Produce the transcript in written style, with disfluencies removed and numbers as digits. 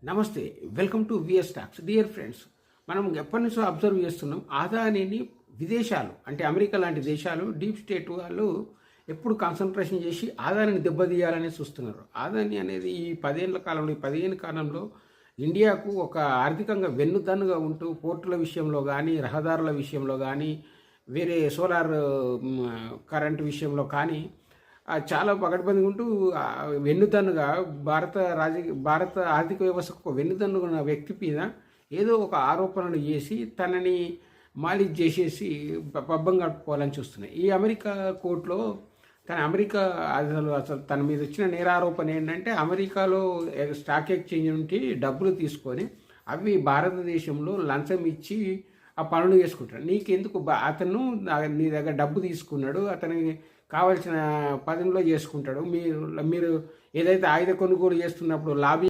నమస్తే, welcome to VS talks. Dear friends, మనం ఎప్పటి నుంచో అబ్జర్వ్ చేస్తున్నాం. ఆదానిని విదేశాలు అంటే అమెరికా లాంటి దేశాలు, డీప్ స్టేట్ వాళ్ళు ఎప్పుడు కాన్సన్ట్రేషన్ చేసి ఆదానిని దెబ్బతీయాలని చూస్తున్నారు. ఆదాని అనేది ఈ 10 ఏళ్ల కాలంలో, ఈ 15 కాలంలో ఇండియాకు ఒక ఆర్థికంగా వెన్నుదన్నుగా ఉంటూ పోర్టుల విషయంలో కానీ, రహదారుల విషయంలో కానీ, వేరే సోలార్ కరెంట్ విషయంలో కానీ చాలా పకడ్బందీగా ఉంటూ వెన్నుదన్నుగా భారత ఆర్థిక వ్యవస్థకు వెన్నుదన్నుగా ఉన్న వ్యక్తి మీద ఏదో ఒక ఆరోపణలు చేసి తనని మాలిష్ చేసేసి పబ్బం గడుపుకోవాలని చూస్తున్నాయి. ఈ అమెరికా కోర్టులో అసలు తన మీద వచ్చిన నేరారోపణ ఏంటంటే, అమెరికాలో స్టాక్ ఎక్స్చేంజ్ నుండి డబ్బులు తీసుకొని అవి భారతదేశంలో లంచం ఇచ్చి ఆ పనులు చేసుకుంటాడు. నీకెందుకు? అతను నీ దగ్గర డబ్బు తీసుకున్నాడు, అతనికి కావాల్సిన పదంలో చేసుకుంటాడు. మీరు ఏదైతే ఆయుధ కొనుగోలు చేస్తున్నప్పుడు లాబీ